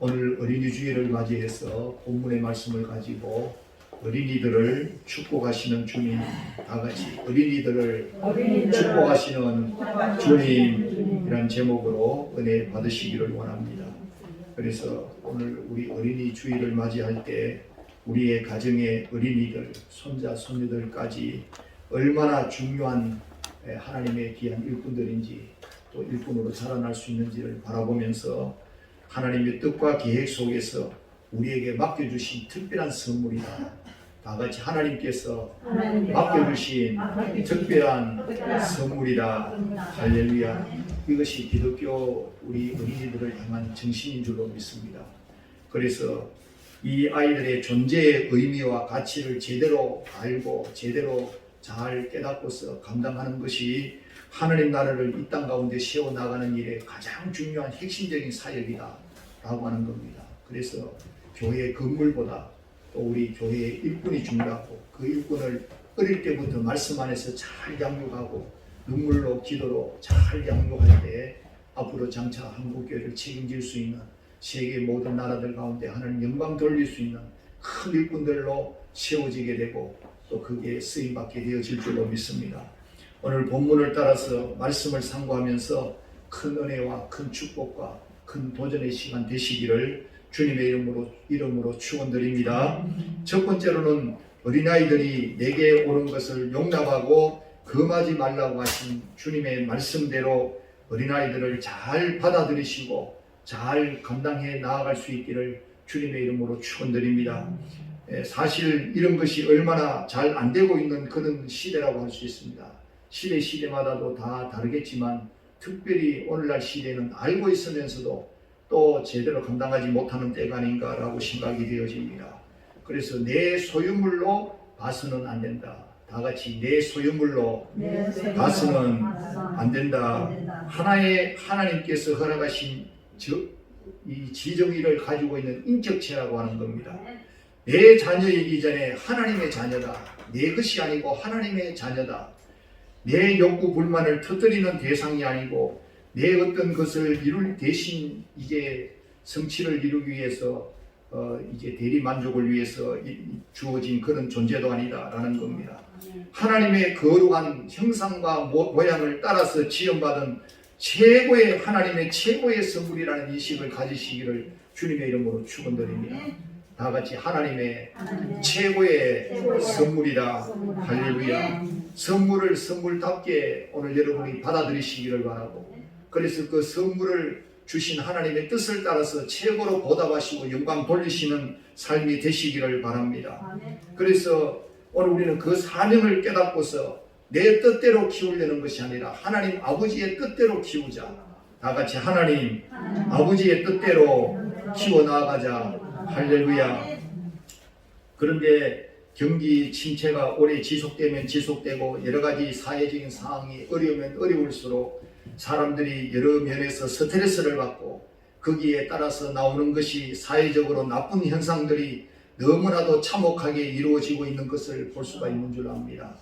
오늘 어린이 주일을 맞이해서 본문의 말씀을 가지고 어린이들을 축복하시는 주님, 다같이 어린이들을 축복하시는 주님이란 제목으로 은혜 받으시기를 원합니다. 그래서 오늘 우리 어린이 주일을 맞이할 때 우리의 가정의 어린이들, 손자, 손녀들까지 얼마나 중요한 하나님의 귀한 일꾼들인지, 또 일꾼으로 자라날 수 있는지를 바라보면서 하나님의 뜻과 계획 속에서 우리에게 맡겨주신 특별한 선물이다. 다같이 하나님께서 맡겨주신 특별한 선물이다. 할렐루야. 이것이 기독교 우리 어린이들을 향한 정신인 줄로 믿습니다. 그래서 이 아이들의 존재의 의미와 가치를 제대로 알고 제대로 잘 깨닫고서 감당하는 것이 하나님 나라를 이 땅 가운데 세워나가는 일에 가장 중요한 핵심적인 사역이다 라고 하는 겁니다. 그래서 교회 건물보다 또 우리 교회의 일꾼이 중요하고, 그 일꾼을 어릴 때부터 말씀 안에서 잘 양육하고 눈물로 기도로 잘 양육할 때 앞으로 장차 한국교회를 책임질 수 있는, 세계 모든 나라들 가운데 하나님 영광 돌릴 수 있는 큰 일꾼들로 세워지게 되고 또 그게 쓰임받게 되어질 줄로 믿습니다. 오늘 본문을 따라서 말씀을 상고하면서 큰 은혜와 큰 축복과 큰 도전의 시간 되시기를 주님의 이름으로 축원드립니다. 첫 번째로는 어린아이들이 내게 오는 것을 용납하고 금하지 말라고 하신 주님의 말씀대로 어린아이들을 잘 받아들이시고 잘 감당해 나아갈 수 있기를 주님의 이름으로 축원드립니다. 사실 이런 것이 얼마나 잘 안 되고 있는 그런 시대라고 할 수 있습니다. 시대마다도 다 다르겠지만 특별히 오늘날 시대는 알고 있으면서도 또 제대로 감당하지 못하는 때가 아닌가라고 생각이 되어집니다. 그래서 내 소유물로 봐서는 안 된다. 다같이 내 소유물로 봐서는 안 된다. 하나님께서 허락하신 이 지정의를 가지고 있는 인격체라고 하는 겁니다. 내 자녀이기 전에 하나님의 자녀다. 내 것이 아니고 하나님의 자녀다. 내 욕구 불만을 터뜨리는 대상이 아니고 내 어떤 것을 이룰 대신 이게 성취를 이루기 위해서 이제 대리 만족을 위해서 주어진 그런 존재도 아니다라는 겁니다. 하나님의 거룩한 형상과 모양을 따라서 지음받은 최고의 하나님의 최고의 선물이라는 인식을 가지시기를 주님의 이름으로 축원드립니다. 다같이 하나님의 최고의 선물이다. 할렐루야. 선물을 선물답게 오늘 여러분이 받아들이시기를 바라고, 그래서 그 선물을 주신 하나님의 뜻을 따라서 최고로 보답하시고 영광 돌리시는 삶이 되시기를 바랍니다. 그래서 오늘 우리는 그 사명을 깨닫고서 내 뜻대로 키우려는 것이 아니라 하나님 아버지의 뜻대로 키우자. 다같이 하나님 아버지의 뜻대로 키워나가자. 할렐루야. 그런데 경기 침체가 오래 지속되면 지속되고 여러가지 사회적인 상황이 어려우면 어려울수록 사람들이 여러 면에서 스트레스를 받고 거기에 따라서 나오는 것이 사회적으로 나쁜 현상들이 너무나도 참혹하게 이루어지고 있는 것을 볼 수가 있는 줄 압니다.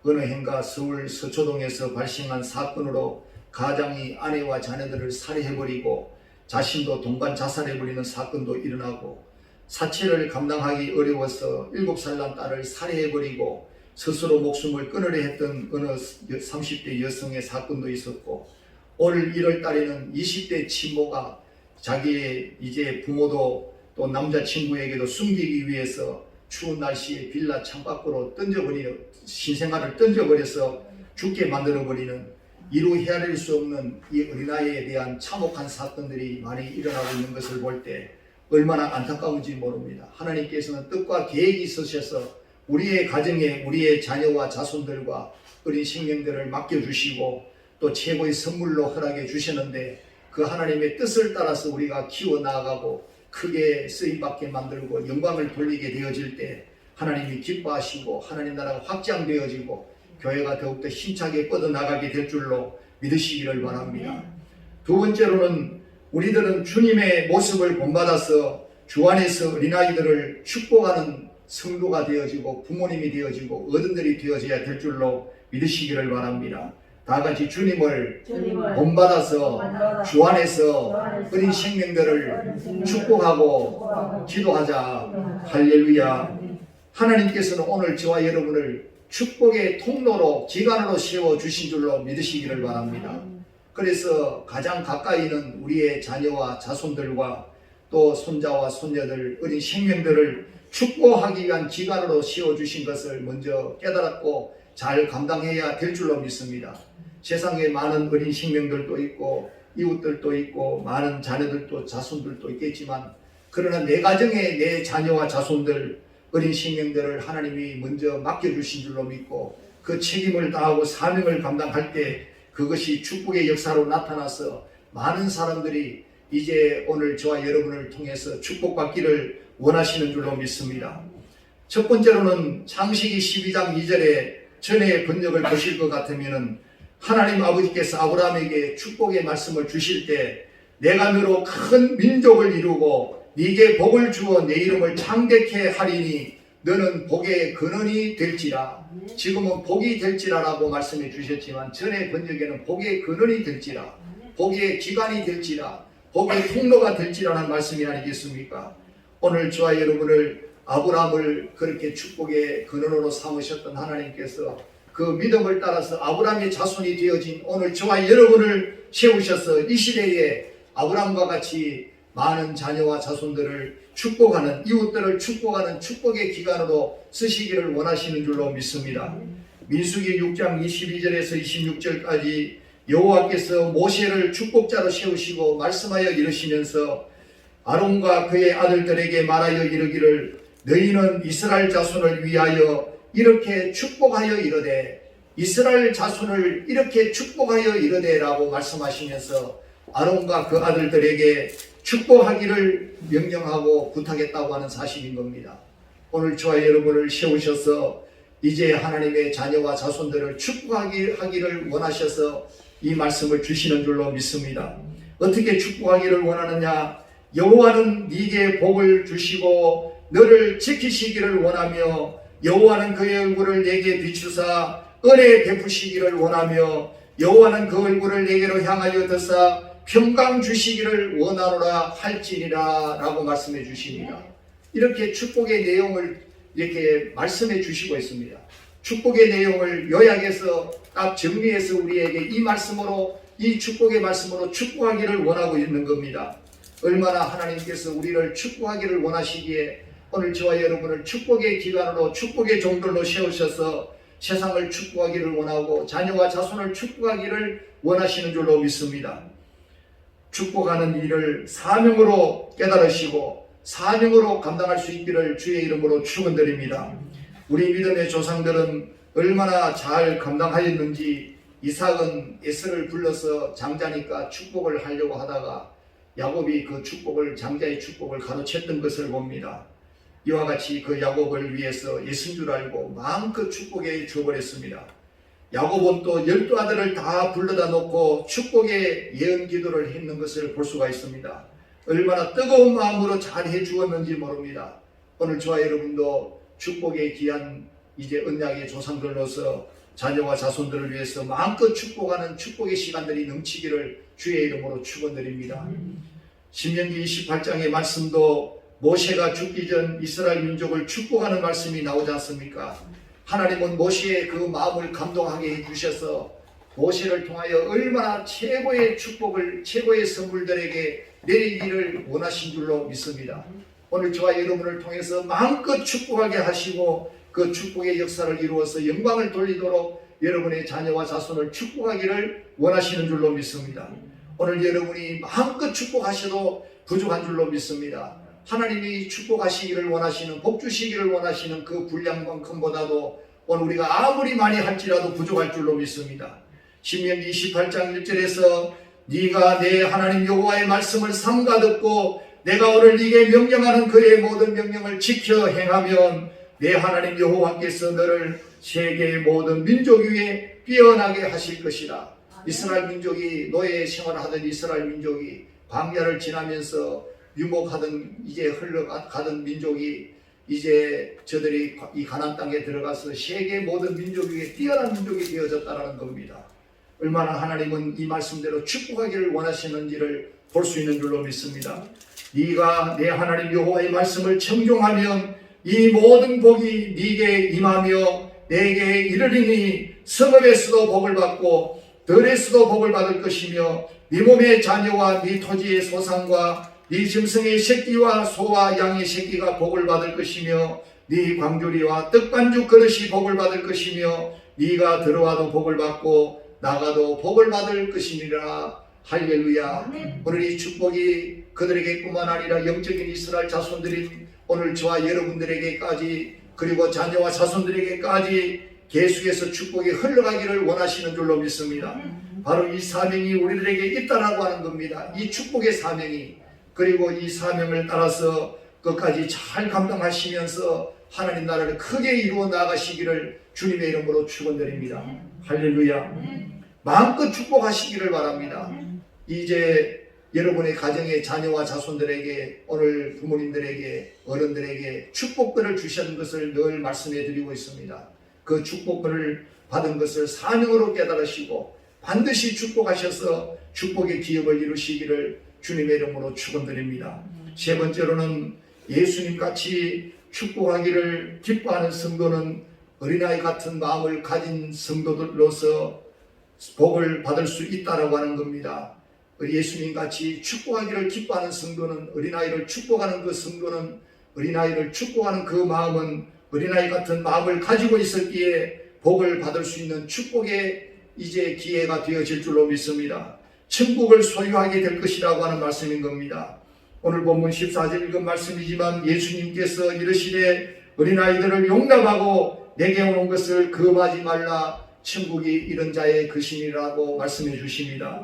어느 해인가 서울 서초동에서 발생한 사건으로 가장이 아내와 자녀들을 살해해버리고 자신도 동반 자살해버리는 사건도 일어나고, 사체를 감당하기 어려워서 7살 난 딸을 살해해버리고 스스로 목숨을 끊으려 했던 어느 30대 여성의 사건도 있었고, 올 1월 달에는 20대 친모가 자기의 이제 부모도 또 남자친구에게도 숨기기 위해서 추운 날씨에 빌라 창밖으로 신생아를 던져버려서 죽게 만들어버리는, 이루 헤아릴 수 없는 이 어린아이에 대한 참혹한 사건들이 많이 일어나고 있는 것을 볼 때 얼마나 안타까운지 모릅니다. 하나님께서는 뜻과 계획이 있으셔서 우리의 가정에 우리의 자녀와 자손들과 어린 생명들을 맡겨주시고 또 최고의 선물로 허락해 주셨는데, 그 하나님의 뜻을 따라서 우리가 키워나가고 크게 쓰임받게 만들고 영광을 돌리게 되어질 때 하나님이 기뻐하시고 하나님 나라가 확장되어지고 교회가 더욱더 힘차게 뻗어나가게 될 줄로 믿으시기를 바랍니다. 두 번째로는 우리들은 주님의 모습을 본받아서 주 안에서 어린아이들을 축복하는 성도가 되어지고 부모님이 되어지고 어른들이 되어져야 될 줄로 믿으시기를 바랍니다. 다 같이 주님을 본받아서 주 안에서 어린 생명들을 축복하고 기도하자. 할렐루야. 하나님께서는 오늘 저와 여러분을 축복의 통로로 기관으로 세워주신 줄로 믿으시기를 바랍니다. 그래서 가장 가까이 있는 우리의 자녀와 자손들과 또 손자와 손녀들, 어린 생명들을 축복하기 위한 기관으로 세워주신 것을 먼저 깨달았고 잘 감당해야 될 줄로 믿습니다. 세상에 많은 어린 생명들도 있고 이웃들도 있고 많은 자녀들도 자손들도 있겠지만, 그러나 내 가정에 내 자녀와 자손들, 어린 생명들을 하나님이 먼저 맡겨주신 줄로 믿고 그 책임을 다하고 사명을 감당할 때 그것이 축복의 역사로 나타나서 많은 사람들이 이제 오늘 저와 여러분을 통해서 축복받기를 원하시는 줄로 믿습니다. 첫 번째로는 창세기 12장 2절에 전에 번역을 보실 것 같으면 하나님 아버지께서 아브라함에게 축복의 말씀을 주실 때 내가 너로 큰 민족을 이루고 네게 복을 주어 내 이름을 창대케 하리니 너는 복의 근원이 될지라. 지금은 복이 될지라라고 말씀해 주셨지만 전에 번역에는 복의 근원이 될지라, 복의 기관이 될지라, 복의 통로가 될지라는 말씀이 아니겠습니까? 오늘 저와 여러분을 아브라함을 그렇게 축복의 근원으로 삼으셨던 하나님께서 그 믿음을 따라서 아브라함의 자손이 되어진 오늘 저와 여러분을 세우셔서 이 시대에 아브라함과 같이 많은 자녀와 자손들을 축복하는, 이웃들을 축복하는 축복의 기관으로 쓰시기를 원하시는 줄로 믿습니다. 민수기 6장 22절에서 26절까지 여호와께서 모세를 축복자로 세우시고 말씀하여 이르시면서 아론과 그의 아들들에게 말하여 이르기를 너희는 이스라엘 자손을 위하여 이렇게 축복하여 이르되, 이스라엘 자손을 이렇게 축복하여 이르되 라고 말씀하시면서 아론과 그 아들들에게 축복하기를 명령하고 부탁했다고 하는 사실인 겁니다. 오늘 저와 여러분을 세우셔서 이제 하나님의 자녀와 자손들을 축복하기를 원하셔서 이 말씀을 주시는 줄로 믿습니다. 어떻게 축복하기를 원하느냐? 여호와는 네게 복을 주시고 너를 지키시기를 원하며 여호와는 그의 얼굴을 내게 비추사 은혜 베푸시기를 원하며 여호와는 그 얼굴을 내게로 향하여 드사 평강 주시기를 원하노라 할지니라 라고 말씀해 주십니다. 이렇게 축복의 내용을 이렇게 말씀해 주시고 있습니다. 축복의 내용을 요약해서 딱 정리해서 우리에게 이 말씀으로, 이 축복의 말씀으로 축복하기를 원하고 있는 겁니다. 얼마나 하나님께서 우리를 축복하기를 원하시기에 오늘 저와 여러분을 축복의 기관으로 축복의 종들로 세우셔서 세상을 축복하기를 원하고 자녀와 자손을 축복하기를 원하시는 줄로 믿습니다. 축복하는 일을 사명으로 깨달으시고 사명으로 감당할 수 있기를 주의 이름으로 축원드립니다. 우리 믿음의 조상들은 얼마나 잘 감당하였는지, 이삭은 에서를 불러서 장자니까 축복을 하려고 하다가 야곱이 그 축복을, 장자의 축복을 가로챘던 것을 봅니다. 이와 같이 그 야곱을 위해서 예수인 줄 알고 마음껏 축복해 주어버렸습니다. 야곱은 또 12아들을 다 불러다 놓고 축복의 예언 기도를 했는 것을 볼 수가 있습니다. 얼마나 뜨거운 마음으로 잘 해주었는지 모릅니다. 오늘 저와 여러분도 축복의 귀한 이제 언약의 조상들로서 자녀와 자손들을 위해서 마음껏 축복하는 축복의 시간들이 넘치기를 주의 이름으로 축원드립니다. 신명기 28장의 말씀도 모세가 죽기 전 이스라엘 민족을 축복하는 말씀이 나오지 않습니까? 하나님은 모세의 그 마음을 감동하게 해주셔서 모세를 통하여 얼마나 최고의 축복을, 최고의 선물들에게 내리기를 원하신 줄로 믿습니다. 오늘 저와 여러분을 통해서 마음껏 축복하게 하시고 그 축복의 역사를 이루어서 영광을 돌리도록 여러분의 자녀와 자손을 축복하기를 원하시는 줄로 믿습니다. 오늘 여러분이 마음껏 축복하셔도 부족한 줄로 믿습니다. 하나님이 축복하시기를 원하시는, 복 주시기를 원하시는 그 분량만큼보다도 오늘 우리가 아무리 많이 할지라도 부족할 줄로 믿습니다. 신명기 28장 1절에서 네가 내 하나님 여호와의 말씀을 삼가 듣고 내가 오늘 네게 명령하는 그의 모든 명령을 지켜 행하면 내 하나님 여호와께서 너를 세계의 모든 민족 위에 뛰어나게 하실 것이라. 이스라엘 민족이, 노예 생활하던 이스라엘 민족이 광야를 지나면서 유목하던 이제 흘러가던 민족이 이제 저들이 이 가나안 땅에 들어가서 세계 모든 민족 위에 뛰어난 민족이 되어졌다는 겁니다. 얼마나 하나님은 이 말씀대로 축복하기를 원하시는지를 볼 수 있는 줄로 믿습니다. 네가 내 하나님 여호와의 말씀을 청종하면 이 모든 복이 네게 임하며 내게 이르리니 성읍에서도 복을 받고 들에서도 복을 받을 것이며 네 몸의 자녀와 네 토지의 소산과 네 짐승의 새끼와 소와 양의 새끼가 복을 받을 것이며 네 광주리와 떡반죽 그릇이 복을 받을 것이며 네가 들어와도 복을 받고 나가도 복을 받을 것이니라. 할렐루야. 오늘 이 축복이 그들에게뿐만 아니라 영적인 이스라엘 자손들인 오늘 저와 여러분들에게까지 그리고 자녀와 자손들에게까지 계속해서 축복이 흘러가기를 원하시는 줄로 믿습니다. 바로 이 사명이 우리들에게 있다라고 하는 겁니다. 이 축복의 사명이. 그리고 이 사명을 따라서 끝까지 잘 감당하시면서 하나님 나라를 크게 이루어 나가시기를 주님의 이름으로 축원드립니다. 할렐루야. 마음껏 축복하시기를 바랍니다. 이제 여러분의 가정의 자녀와 자손들에게 오늘 부모님들에게 어른들에게 축복들을 주시는 것을 늘 말씀해 드리고 있습니다. 그 축복들을 받은 것을 사명으로 깨달으시고 반드시 축복하셔서 축복의 기업을 이루시기를 주님의 이름으로 축원드립니다. 세 번째로는 예수님 같이 축복하기를 기뻐하는 성도는 어린아이 같은 마음을 가진 성도들로서 복을 받을 수 있다라고 하는 겁니다. 예수님 같이 축복하기를 기뻐하는 성도는 어린아이를 축복하는 그 성도는 어린아이를 축복하는 그 마음은 어린아이 같은 마음을 가지고 있었기에 복을 받을 수 있는 축복의 이제 기회가 되어질 줄로 믿습니다. 천국을 소유하게 될 것이라고 하는 말씀인 겁니다. 오늘 본문 14절 읽은 말씀이지만 예수님께서 이르시되 어린아이들을 용납하고 내게 오는 것을 금하지 말라. 천국이 이런 자의 것이니라고 말씀해 주십니다.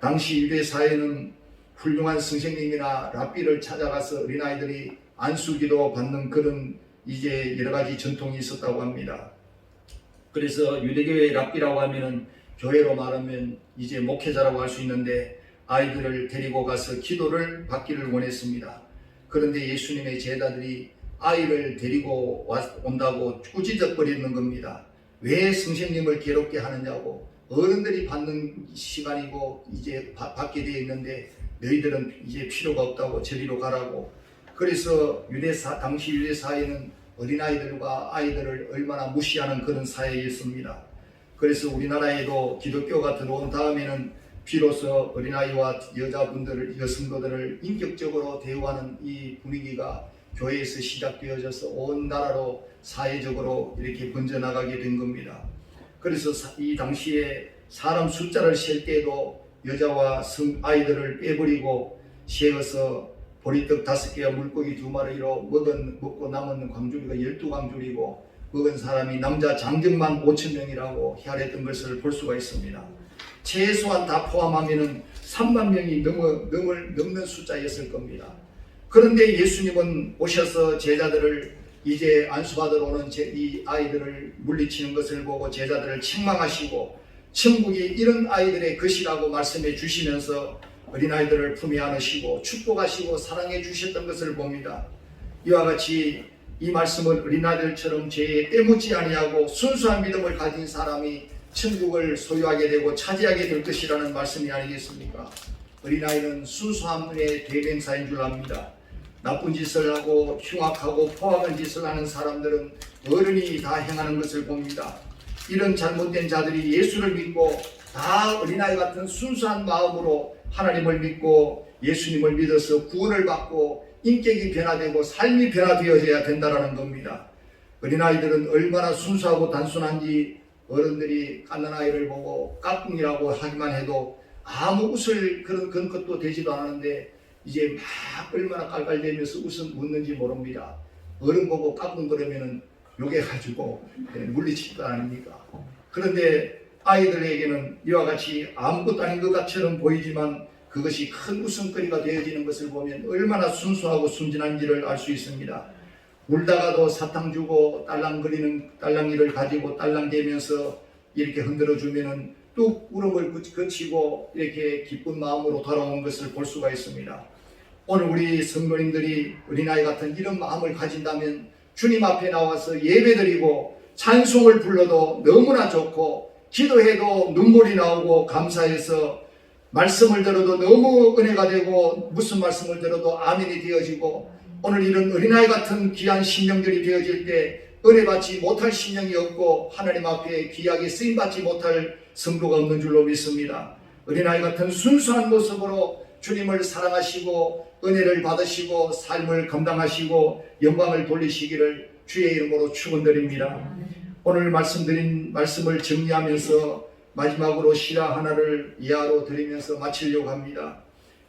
당시 유대 사회는 훌륭한 선생님이나 랍비를 찾아가서 어린아이들이 안수기도 받는 그런 이제 여러 가지 전통이 있었다고 합니다. 그래서 유대교의 랍비라고 하면은 교회로 말하면 이제 목회자라고 할 수 있는데 아이들을 데리고 가서 기도를 받기를 원했습니다. 그런데 예수님의 제자들이 아이를 데리고 온다고 꾸짖어버리는 겁니다. 왜 선생님을 괴롭게 하느냐고. 어른들이 받는 시간이고 이제 받게 되어 있는데 너희들은 이제 필요가 없다고 저리로 가라고. 그래서 당시 유대 사회는 어린아이들과 아이들을 얼마나 무시하는 그런 사회였습니다. 그래서 우리나라에도 기독교가 들어온 다음에는 비로소 어린아이와 여성도들을 인격적으로 대우하는 이 분위기가 교회에서 시작되어져서 온 나라로 사회적으로 이렇게 번져나가게 된 겁니다. 그래서 이 당시에 사람 숫자를 셀 때도 여자와 아이들을 빼버리고 세어서 보리떡 5개와 물고기 2마리로 먹고 남은 광주리가 12광주리고 먹은 사람이 남자 장정만 5,000명이라고 헤아렸던 것을 볼 수가 있습니다. 최소한 다 포함하면 3만 명이 넘는 숫자였을 겁니다. 그런데 예수님은 오셔서 제자들을 이제 안수받으러 오는 이 아이들을 물리치는 것을 보고 제자들을 책망하시고 천국이 이런 아이들의 것이라고 말씀해 주시면서 어린아이들을 품에 안으시고 축복하시고 사랑해 주셨던 것을 봅니다. 이와 같이 이 말씀은 어린아이들처럼 죄에 때묻지 아니하고 순수한 믿음을 가진 사람이 천국을 소유하게 되고 차지하게 될 것이라는 말씀이 아니겠습니까? 어린아이는 순수함의 대명사인 줄 압니다. 나쁜 짓을 하고 흉악하고 포악한 짓을 하는 사람들은 어른이 다 행하는 것을 봅니다. 이런 잘못된 자들이 예수를 믿고 다 어린아이 같은 순수한 마음으로 하나님을 믿고 예수님을 믿어서 구원을 받고 인격이 변화되고 삶이 변화되어져야 된다는 겁니다. 어린아이들은 얼마나 순수하고 단순한지 어른들이 깎는 아이를 보고 깍꿍이라고 하기만 해도 아무 웃을 그런 것도 되지도 않았는데 이제 막 얼마나 깔깔대면서 웃는지 모릅니다. 어른 보고 깍꿍거리면은 욕해가지고 물리칠 거 아닙니까? 그런데 아이들에게는 이와 같이 아무것도 아닌 것처럼 보이지만 그것이 큰 웃음거리가 되어지는 것을 보면 얼마나 순수하고 순진한지를 알 수 있습니다. 울다가도 사탕 주고 딸랑이를 가지고 딸랑대면서 이렇게 흔들어주면은 뚝 울음을 그치고 이렇게 기쁜 마음으로 돌아온 것을 볼 수가 있습니다. 오늘 우리 성도님들이 어린아이 같은 이런 마음을 가진다면 주님 앞에 나와서 예배드리고 찬송을 불러도 너무나 좋고 기도해도 눈물이 나오고 감사해서 말씀을 들어도 너무 은혜가 되고 무슨 말씀을 들어도 아멘이 되어지고 오늘 이런 어린아이 같은 귀한 심령들이 되어질 때 은혜 받지 못할 심령이 없고 하나님 앞에 귀하게 쓰임받지 못할 성도가 없는 줄로 믿습니다. 어린아이 같은 순수한 모습으로 주님을 사랑하시고 은혜를 받으시고 삶을 감당하시고 영광을 돌리시기를 주의 이름으로 축원드립니다. 오늘 말씀드린 말씀을 정리하면서 마지막으로 시라 하나를 이하로 드리면서 마치려고 합니다.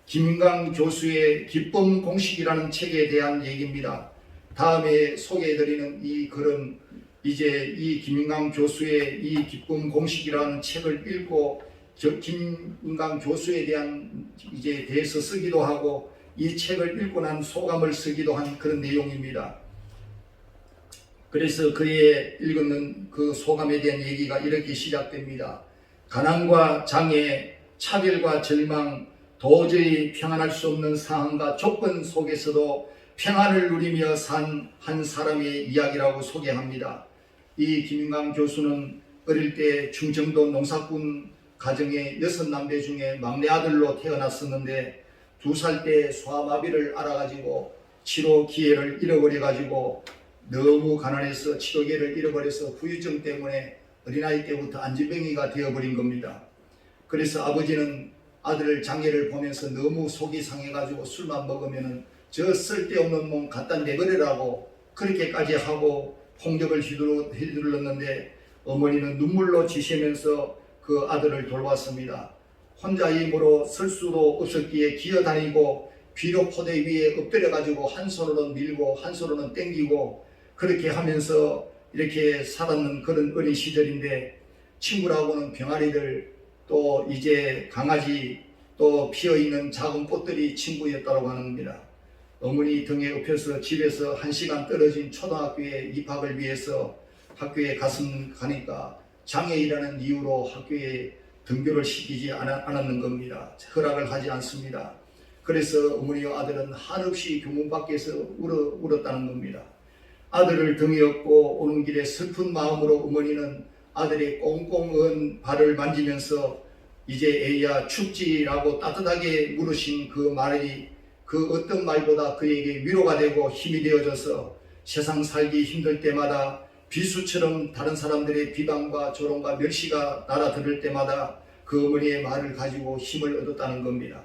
김인강 교수의 기쁨 공식이라는 책에 대한 얘기입니다. 다음에 소개해드리는 이 글은 이제 이 김인강 교수의 이 기쁨 공식이라는 책을 읽고 김인강 교수에 대한 이제 대해서 쓰기도 하고 이 책을 읽고 난 소감을 쓰기도 한 그런 내용입니다. 그래서 그의 읽는 그 소감에 대한 얘기가 이렇게 시작됩니다. 가난과 장애, 차별과 절망, 도저히 평안할 수 없는 상황과 조건 속에서도 평안을 누리며 산 한 사람의 이야기라고 소개합니다. 이 김인강 교수는 어릴 때 충청도 농사꾼 가정의 6남매 중에 막내 아들로 태어났었는데 2살 때 소아마비를 앓아가지고 치료 기회를 잃어버려가지고 너무 가난해서 치료 기회를 잃어버려서 후유증 때문에 어린아이 때부터 안진뱅이가 되어버린 겁니다. 그래서 아버지는 아들 장애를 보면서 너무 속이 상해가지고 술만 먹으면은 저 쓸데없는 몸 갖다 내버리라고 그렇게까지 하고 폭력을 휘둘렀는데 어머니는 눈물로 지시면서 그 아들을 돌봤습니다. 혼자 힘으로 설 수도 없었기에 기어다니고 비료 포대 위에 엎드려가지고 한 손으로는 밀고 한 손으로는 땡기고 그렇게 하면서 이렇게 살았는 그런 어린 시절인데 친구라고는 병아리들 또 이제 강아지 또 피어있는 작은 꽃들이 친구였다고 하는 겁니다. 어머니 등에 업혀서 집에서 1시간 떨어진 초등학교에 입학을 위해서 학교에 가니까 장애이라는 이유로 학교에 등교를 시키지 않았는 겁니다. 허락을 하지 않습니다. 그래서 어머니와 아들은 한없이 교문 밖에서 울었다는 겁니다. 아들을 등에 업고 오는 길에 슬픈 마음으로 어머니는 아들의 꽁꽁은 발을 만지면서 이제 애야 춥지라고 따뜻하게 물으신 그 말이 그 어떤 말보다 그에게 위로가 되고 힘이 되어져서 세상 살기 힘들 때마다 비수처럼 다른 사람들의 비방과 조롱과 멸시가 날아들을 때마다 그 어머니의 말을 가지고 힘을 얻었다는 겁니다.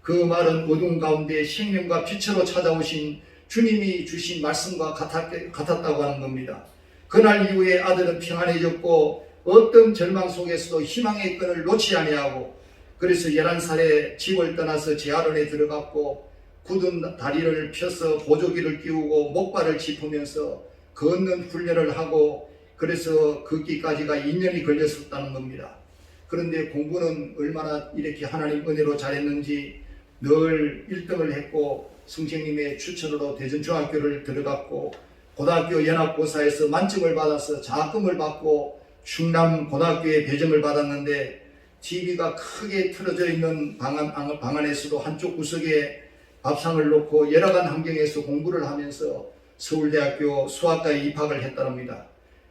그 말은 어둠 가운데 생명과 빛으로 찾아오신 주님이 주신 말씀과 같았다고 하는 겁니다. 그날 이후에 아들은 평안해졌고 어떤 절망 속에서도 희망의 끈을 놓지 아니하고 그래서 11살에 집을 떠나서 재활원에 들어갔고 굳은 다리를 펴서 보조기를 끼우고 목발을 짚으면서 걷는 훈련을 하고 그래서 걷기까지가 2년이 걸렸었다는 겁니다. 그런데 공부는 얼마나 이렇게 하나님 은혜로 잘했는지 늘 1등을 했고 선생님의 추천으로 대전중학교를 들어갔고 고등학교 연합고사에서 만점을 받아서 장학금을 받고 충남 고등학교에 배정을 받았는데 TV가 크게 틀어져 있는 방 안에서도 한쪽 구석에 밥상을 놓고 열악한 환경에서 공부를 하면서 서울대학교 수학과에 입학을 했답니다.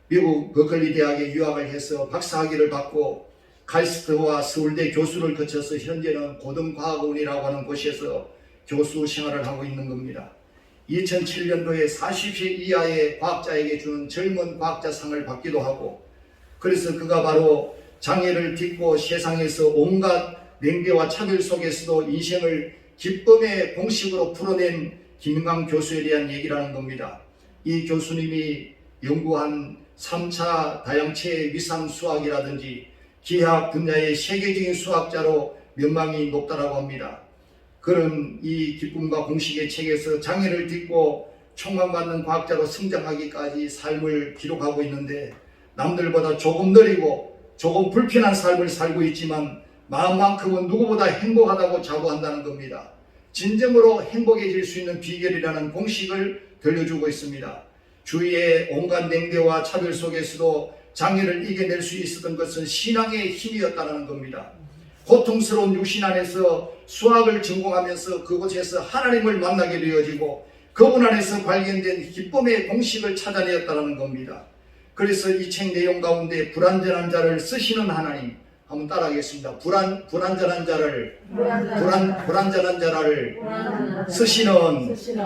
미국 버클리 대학에 유학을 해서 박사학위를 받고 카이스트와 서울대 교수를 거쳐서 현재는 고등과학원이라고 하는 곳에서 교수 생활을 하고 있는 겁니다. 2007년도에 40세 이하의 과학자에게 주는 젊은 과학자상을 받기도 하고 그래서 그가 바로 장애를 딛고 세상에서 온갖 냉대와 차별 속에서도 인생을 기쁨의 공식으로 풀어낸 김인강 교수에 대한 얘기라는 겁니다. 이 교수님이 연구한 3차 다양체 위상 수학이라든지 기하학 분야의 세계적인 수학자로 명망이 높다라고 합니다. 그런 이 기쁨과 공식의 책에서 장애를 딛고 촉망받는 과학자로 성장하기까지 삶을 기록하고 있는데 남들보다 조금 느리고 조금 불편한 삶을 살고 있지만 마음만큼은 누구보다 행복하다고 자부한다는 겁니다. 진정으로 행복해질 수 있는 비결이라는 공식을 들려주고 있습니다. 주위의 온갖 냉대와 차별 속에서도 장애를 이겨낼 수 있었던 것은 신앙의 힘이었다는 겁니다. 고통스러운 육신 안에서 수학을 전공하면서 그곳에서 하나님을 만나게 되어지고 그분 안에서 발견된 기쁨의 공식을 찾아내었다는 겁니다. 그래서 이 책 내용 가운데 불완전한 자를 쓰시는 하나님, 한번 따라하겠습니다. 불완전한 자를 쓰시는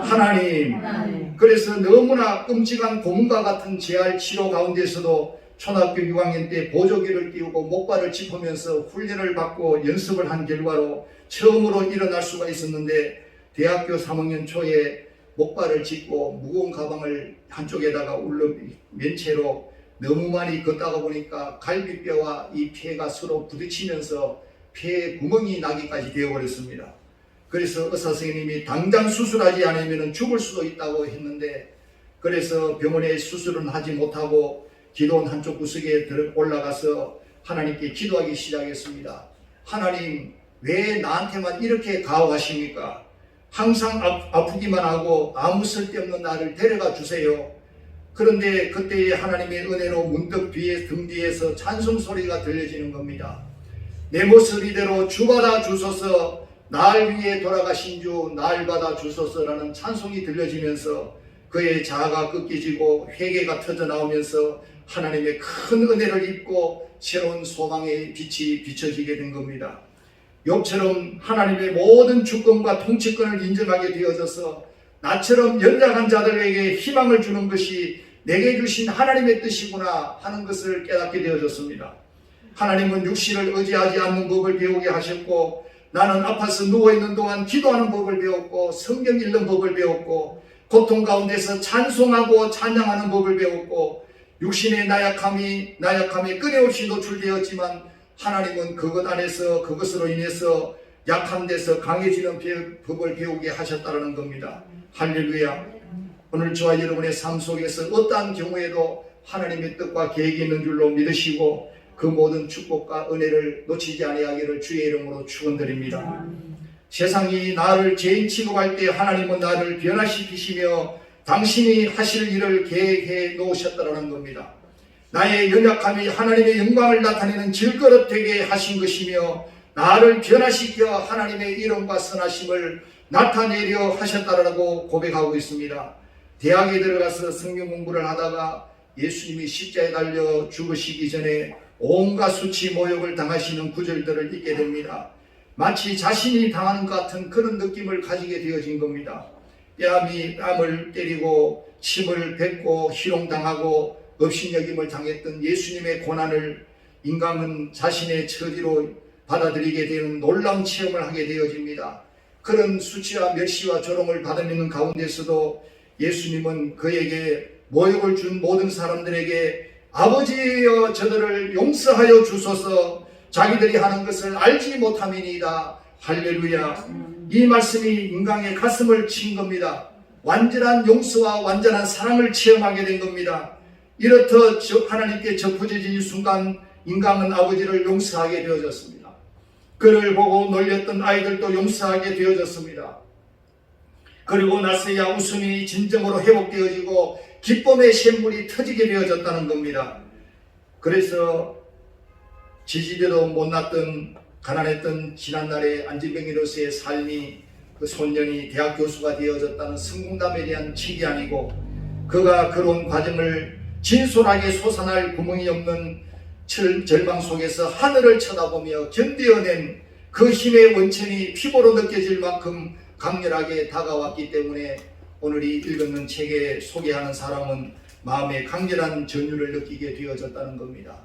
하나님. 그래서 너무나 끔찍한 고문과 같은 재활 치료 가운데서도 초등학교 6학년 때 보조기를 띄우고 목발을 짚으면서 훈련을 받고 연습을 한 결과로 처음으로 일어날 수가 있었는데, 대학교 3학년 초에 목발을 짚고 무거운 가방을 한쪽에다가 맨 채로 너무 많이 걷다가 보니까 갈비뼈와 이 폐가 서로 부딪히면서 폐에 구멍이 나기까지 되어버렸습니다. 그래서 의사 선생님이 당장 수술하지 않으면 죽을 수도 있다고 했는데, 그래서 병원에 수술은 하지 못하고 기도원 한쪽 구석에 올라가서 하나님께 기도하기 시작했습니다. 하나님, 왜 나한테만 이렇게 가혹하십니까? 항상 아프기만 하고 아무 쓸데없는 나를 데려가 주세요. 그런데 그때의 하나님의 은혜로 문득 등 뒤에서 찬송 소리가 들려지는 겁니다. 내 모습 이대로 주 받아 주소서, 날 위해 돌아가신 주 날 받아 주소서라는 찬송이 들려지면서 그의 자아가 꺾여지고 회개가 터져나오면서 하나님의 큰 은혜를 입고 새로운 소망의 빛이 비춰지게 된 겁니다. 욥처럼 하나님의 모든 주권과 통치권을 인정하게 되어져서 나처럼 연약한 자들에게 희망을 주는 것이 내게 주신 하나님의 뜻이구나 하는 것을 깨닫게 되어졌습니다. 하나님은 육신을 의지하지 않는 법을 배우게 하셨고, 나는 아파서 누워있는 동안 기도하는 법을 배웠고, 성경 읽는 법을 배웠고, 고통 가운데서 찬송하고 찬양하는 법을 배웠고, 육신의 나약함이 끊임없이 노출되었지만 하나님은 그것 안에서 그것으로 인해서 약한 데서 강해지는 법을 배우게 하셨다는 겁니다. 할렐루야. 오늘 저와 여러분의 삶 속에서 어떠한 경우에도 하나님의 뜻과 계획이 있는 줄로 믿으시고 그 모든 축복과 은혜를 놓치지 아니하기를 주의 이름으로 축원드립니다. 세상이 나를 죄인 취급할 때 하나님은 나를 변화시키시며 당신이 하실 일을 계획해 놓으셨다는 겁니다. 나의 연약함이 하나님의 영광을 나타내는 질그릇 되게 하신 것이며 나를 변화시켜 하나님의 이름과 선하심을 나타내려 하셨다라고 고백하고 있습니다. 대학에 들어가서 성경 공부를 하다가 예수님이 십자가에 달려 죽으시기 전에 온갖 수치 모욕을 당하시는 구절들을 읽게 됩니다. 마치 자신이 당하는 것 같은 그런 느낌을 가지게 되어진 겁니다. 뺨을 때리고 침을 뱉고 희롱당하고 업신여김을 당했던 예수님의 고난을 인간은 자신의 처지로 받아들이게 되는 놀라운 체험을 하게 되어집니다. 그런 수치와 멸시와 조롱을 받아내는 가운데서도 예수님은 그에게 모욕을 준 모든 사람들에게 아버지여 저들을 용서하여 주소서, 자기들이 하는 것을 알지 못함이니이다. 할렐루야. 이 말씀이 인간의 가슴을 친 겁니다. 완전한 용서와 완전한 사랑을 체험하게 된 겁니다. 이렇듯 하나님께 접어진 순간 인간은 아버지를 용서하게 되어졌습니다. 그를 보고 놀렸던 아이들도 용서하게 되어졌습니다. 그리고 나서야 웃음이 진정으로 회복되어지고 기쁨의 샘물이 터지게 되어졌다는 겁니다. 그래서 지지대도 못났던 가난했던 지난날의 안진뱅이로서의 삶이 그 소년이 대학 교수가 되어졌다는 성공담에 대한 칙이 아니고, 그가 그런 과정을 진솔하게 솟아날 구멍이 없는 절망 속에서 하늘을 쳐다보며 견뎌낸 그 힘의 원천이 피부로 느껴질 만큼 강렬하게 다가왔기 때문에 오늘 이 읽는 책에 소개하는 사람은 마음에 강렬한 전율을 느끼게 되어졌다는 겁니다.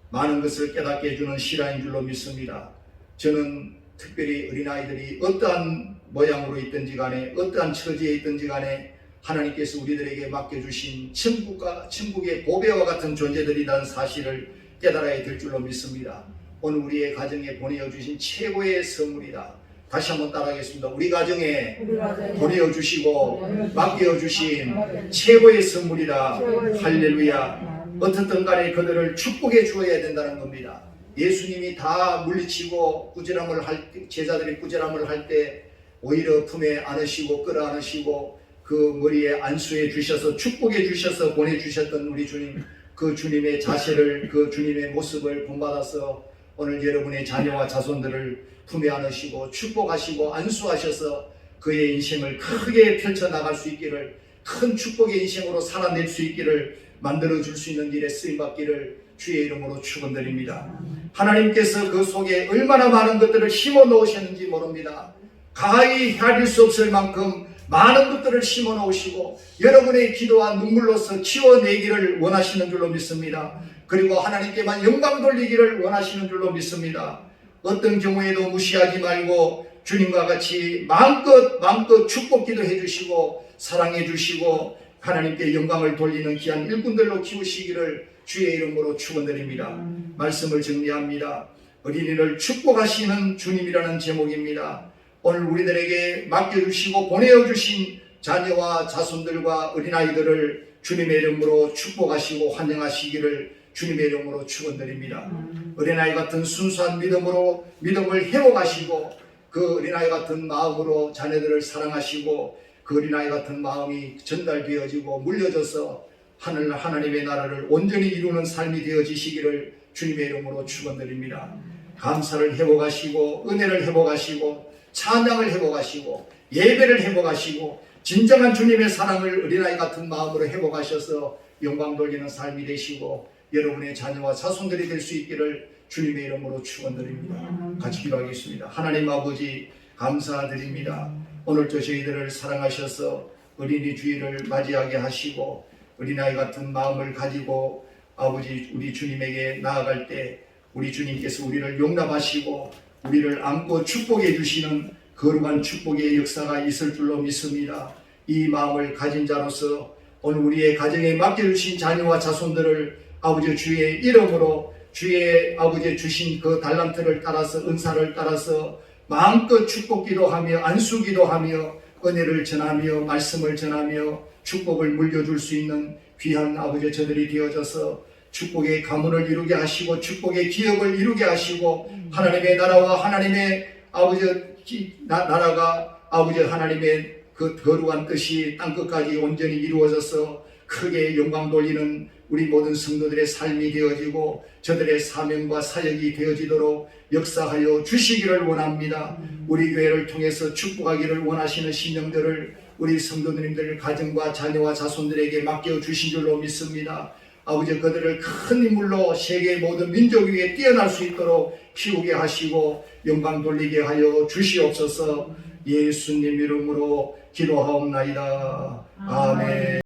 많은 것을 깨닫게 해주는 실화인 줄로 믿습니다. 저는 특별히 어린아이들이 어떠한 모양으로 있든지 간에 어떠한 처지에 있든지 간에 하나님께서 우리들에게 맡겨주신 천국의 보배와 같은 존재들이라는 사실을 깨달아야 될 줄로 믿습니다. 오늘 우리의 가정에 보내어주신 최고의 선물이다. 다시 한번 따라하겠습니다. 우리 가정에 보내어주시고 맡겨주신 최고의 선물이다. 할렐루야. 어떻든 간에 그들을 축복해 주어야 된다는 겁니다. 예수님이 다 물리치고 제자들이 꾸지람을 할 때 오히려 품에 안으시고 끌어안으시고 그 머리에 안수해 주셔서 축복해 주셔서 보내주셨던 우리 주님, 그 주님의 자세를, 그 주님의 모습을 본받아서 오늘 여러분의 자녀와 자손들을 품에 안으시고 축복하시고 안수하셔서 그의 인생을 크게 펼쳐나갈 수 있기를, 큰 축복의 인생으로 살아낼 수 있기를 만들어 줄 수 있는 일에 쓰임받기를 주의 이름으로 축원드립니다. 하나님께서 그 속에 얼마나 많은 것들을 심어 놓으셨는지 모릅니다. 가히 헤아릴 수 없을 만큼 많은 것들을 심어 놓으시고 여러분의 기도와 눈물로서 키워내기를 원하시는 줄로 믿습니다. 그리고 하나님께만 영광 돌리기를 원하시는 줄로 믿습니다. 어떤 경우에도 무시하지 말고 주님과 같이 마음껏 축복 기도해 주시고 사랑해 주시고 하나님께 영광을 돌리는 귀한 일꾼들로 키우시기를 주의 이름으로 축원드립니다. 말씀을 정리합니다. 어린이를 축복하시는 주님이라는 제목입니다. 오늘 우리들에게 맡겨주시고 보내어주신 자녀와 자손들과 어린아이들을 주님의 이름으로 축복하시고 환영하시기를 주님의 이름으로 축원드립니다. 어린아이 같은 순수한 믿음으로 믿음을 회복하시고 그 어린아이 같은 마음으로 자녀들을 사랑하시고 그 어린아이 같은 마음이 전달되어지고 물려져서 하나님의 나라를 온전히 이루는 삶이 되어지시기를 주님의 이름으로 축원드립니다. 감사를 회복하시고 은혜를 회복하시고 찬양을 회복하시고 예배를 회복하시고 진정한 주님의 사랑을 어린아이 같은 마음으로 회복하셔서 영광 돌리는 삶이 되시고 여러분의 자녀와 자손들이 될 수 있기를 주님의 이름으로 축원드립니다. 같이 기도하겠습니다. 하나님 아버지 감사드립니다. 오늘도 저희들을 사랑하셔서 어린이 주일을 맞이하게 하시고 어린아이 같은 마음을 가지고 아버지 우리 주님에게 나아갈 때 우리 주님께서 우리를 용납하시고 우리를 안고 축복해 주시는 거룩한 축복의 역사가 있을 줄로 믿습니다. 이 마음을 가진 자로서 오늘 우리의 가정에 맡겨주신 자녀와 자손들을 아버지 주의 이름으로 주의 아버지 주신 그 달란트를 따라서 은사를 따라서 마음껏 축복 기도하며 안수 기도하며 은혜를 전하며 말씀을 전하며 축복을 물려줄 수 있는 귀한 아버지 저들이 되어져서 축복의 가문을 이루게 하시고 축복의 기업을 이루게 하시고 하나님의 나라와 하나님의 아버지 나라가 아버지 하나님의 그 거룩한 뜻이 땅끝까지 온전히 이루어져서 크게 영광 돌리는 우리 모든 성도들의 삶이 되어지고 저들의 사명과 사역이 되어지도록 역사하여 주시기를 원합니다. 우리 교회를 통해서 축복하기를 원하시는 신령들을 우리 성도님들 가정과 자녀와 자손들에게 맡겨주신 줄로 믿습니다. 아버지 그들을 큰 인물로 세계 모든 민족 위에 뛰어날 수 있도록 키우게 하시고 영광 돌리게 하여 주시옵소서. 예수님 이름으로 기도하옵나이다. 아멘.